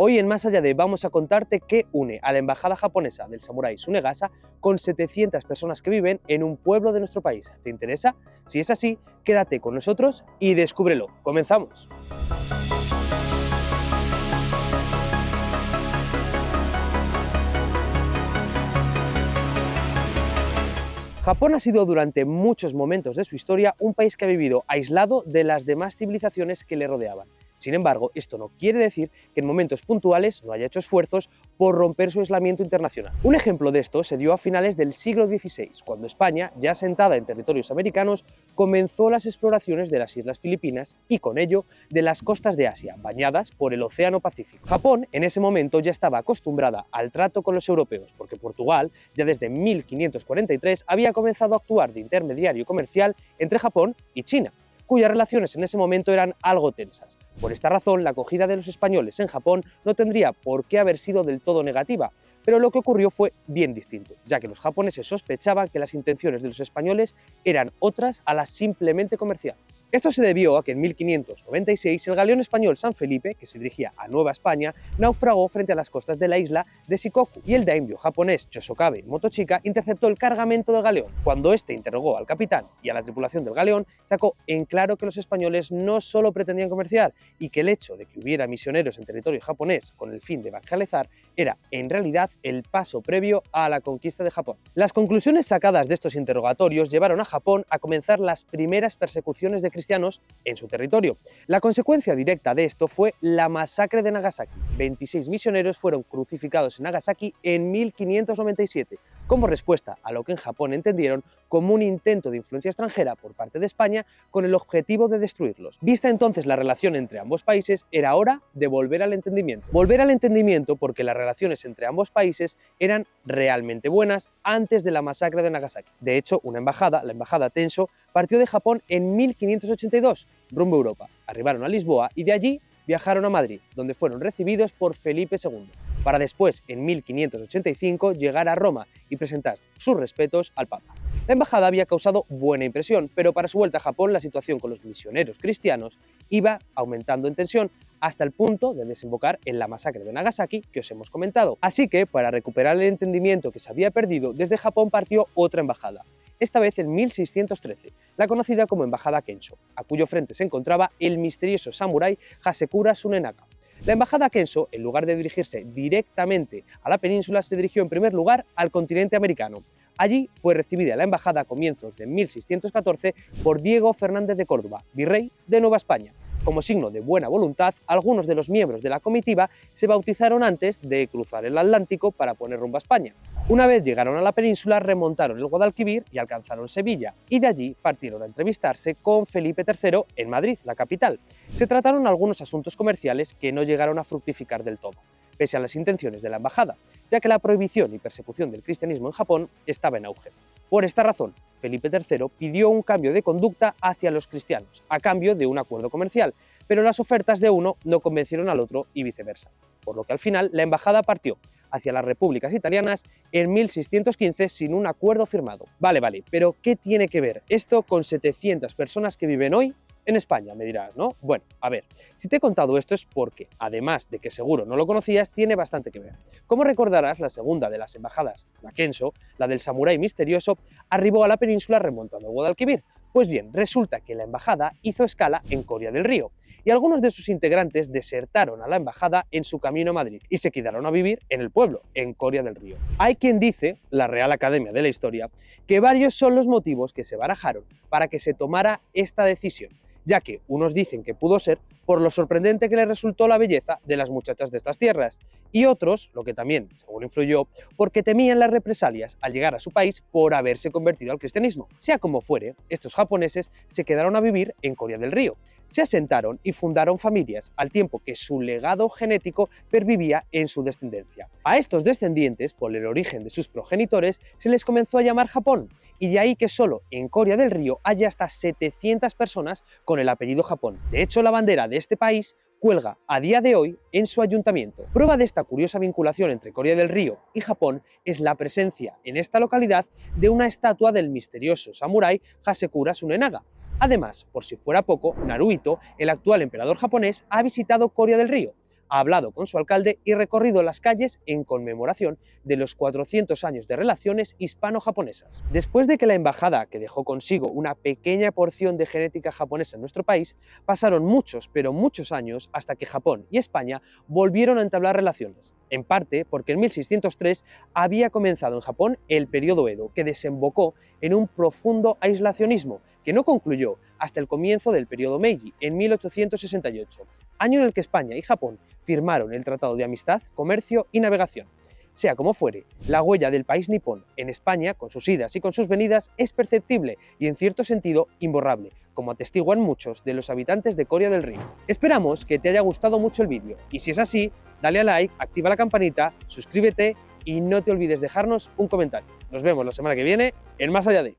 Hoy en Más Allá de vamos a contarte qué une a la embajada japonesa del samurái Tsunegasa con 700 personas que viven en un pueblo de nuestro país. ¿Te interesa? Si es así, quédate con nosotros y descúbrelo. ¡Comenzamos! Japón ha sido durante muchos momentos de su historia un país que ha vivido aislado de las demás civilizaciones que le rodeaban. Sin embargo, esto no quiere decir que en momentos puntuales no haya hecho esfuerzos por romper su aislamiento internacional. Un ejemplo de esto se dio a finales del siglo XVI, cuando España, ya asentada en territorios americanos, comenzó las exploraciones de las Islas Filipinas y con ello de las costas de Asia, bañadas por el Océano Pacífico. Japón en ese momento ya estaba acostumbrada al trato con los europeos, porque Portugal ya desde 1543 había comenzado a actuar de intermediario comercial entre Japón y China, cuyas relaciones en ese momento eran algo tensas. Por esta razón, la acogida de los españoles en Japón no tendría por qué haber sido del todo negativa, pero lo que ocurrió fue bien distinto, ya que los japoneses sospechaban que las intenciones de los españoles eran otras a las simplemente comerciales. Esto se debió a que en 1596 el galeón español San Felipe, que se dirigía a Nueva España, naufragó frente a las costas de la isla de Shikoku y el daimyo japonés Chosokabe Motochika interceptó el cargamento del galeón. Cuando este interrogó al capitán y a la tripulación del galeón, sacó en claro que los españoles no solo pretendían comerciar y que el hecho de que hubiera misioneros en territorio japonés con el fin de evangelizar era en realidad el paso previo a la conquista de Japón. Las conclusiones sacadas de estos interrogatorios llevaron a Japón a comenzar las primeras persecuciones de cristianos en su territorio. La consecuencia directa de esto fue la masacre de Nagasaki. 26 misioneros fueron crucificados en Nagasaki en 1597, como respuesta a lo que en Japón entendieron como un intento de influencia extranjera por parte de España con el objetivo de destruirlos. Vista entonces la relación entre ambos países, era hora de volver al entendimiento. Volver al entendimiento porque las relaciones entre ambos países eran realmente buenas antes de la masacre de Nagasaki. De hecho, una embajada, la embajada Tensho, partió de Japón en 1582, rumbo a Europa. Arribaron a Lisboa y de allí viajaron a Madrid, donde fueron recibidos por Felipe II, para después, en 1585, llegar a Roma y presentar sus respetos al Papa. La embajada había causado buena impresión, pero para su vuelta a Japón la situación con los misioneros cristianos iba aumentando en tensión hasta el punto de desembocar en la masacre de Nagasaki que os hemos comentado. Así que, para recuperar el entendimiento que se había perdido, desde Japón partió otra embajada, esta vez en 1613, la conocida como Embajada Kensho, a cuyo frente se encontraba el misterioso samurái Hasekura Tsunenaka. La embajada Kensho, en lugar de dirigirse directamente a la península, se dirigió en primer lugar al continente americano. Allí fue recibida la embajada a comienzos de 1614 por Diego Fernández de Córdoba, virrey de Nueva España. Como signo de buena voluntad, algunos de los miembros de la comitiva se bautizaron antes de cruzar el Atlántico para poner rumbo a España. Una vez llegaron a la península, remontaron el Guadalquivir y alcanzaron Sevilla, y de allí partieron a entrevistarse con Felipe III en Madrid, la capital. Se trataron algunos asuntos comerciales que no llegaron a fructificar del todo, pese a las intenciones de la embajada, ya que la prohibición y persecución del cristianismo en Japón estaba en auge. Por esta razón, Felipe III pidió un cambio de conducta hacia los cristianos, a cambio de un acuerdo comercial, pero las ofertas de uno no convencieron al otro y viceversa, por lo que al final la embajada partió hacia las repúblicas italianas en 1615 sin un acuerdo firmado. Vale, pero ¿qué tiene que ver esto con 700 personas que viven hoy en España? Me dirás, ¿no? Bueno, a ver, si te he contado esto es porque, además de que seguro no lo conocías, tiene bastante que ver. Como recordarás, la segunda de las embajadas, la Kensho, la del samurái misterioso, arribó a la península remontando el Guadalquivir. Pues bien, resulta que la embajada hizo escala en Coria del Río, y algunos de sus integrantes desertaron a la embajada en su camino a Madrid y se quedaron a vivir en el pueblo, en Coria del Río. Hay quien dice, la Real Academia de la Historia, que varios son los motivos que se barajaron para que se tomara esta decisión, ya que unos dicen que pudo ser por lo sorprendente que les resultó la belleza de las muchachas de estas tierras, y otros, lo que también seguro influyó, porque temían las represalias al llegar a su país por haberse convertido al cristianismo. Sea como fuere, estos japoneses se quedaron a vivir en Coria del Río, se asentaron y fundaron familias, al tiempo que su legado genético pervivía en su descendencia. A estos descendientes, por el origen de sus progenitores, se les comenzó a llamar Japón, y de ahí que solo en Coria del Río haya hasta 700 personas con el apellido Japón. De hecho, la bandera de este país cuelga a día de hoy en su ayuntamiento. Prueba de esta curiosa vinculación entre Coria del Río y Japón es la presencia en esta localidad de una estatua del misterioso samurái Hasekura Tsunenaka. Además, por si fuera poco, Naruhito, el actual emperador japonés, ha visitado Coria del Río. ha hablado con su alcalde y recorrido las calles en conmemoración de los 400 años de relaciones hispano-japonesas. Después de que la embajada, que dejó consigo una pequeña porción de genética japonesa en nuestro país, pasaron muchos, pero muchos años hasta que Japón y España volvieron a entablar relaciones, en parte porque en 1603 había comenzado en Japón el periodo Edo, que desembocó en un profundo aislacionismo que no concluyó hasta el comienzo del periodo Meiji, en 1868, año en el que España y Japón firmaron el Tratado de Amistad, Comercio y Navegación. Sea como fuere, la huella del país nipón en España, con sus idas y con sus venidas, es perceptible y en cierto sentido imborrable, como atestiguan muchos de los habitantes de Corea del Rin. Esperamos que te haya gustado mucho el vídeo y si es así, dale a like, activa la campanita, suscríbete y no te olvides dejarnos un comentario. Nos vemos la semana que viene en Más Allá de.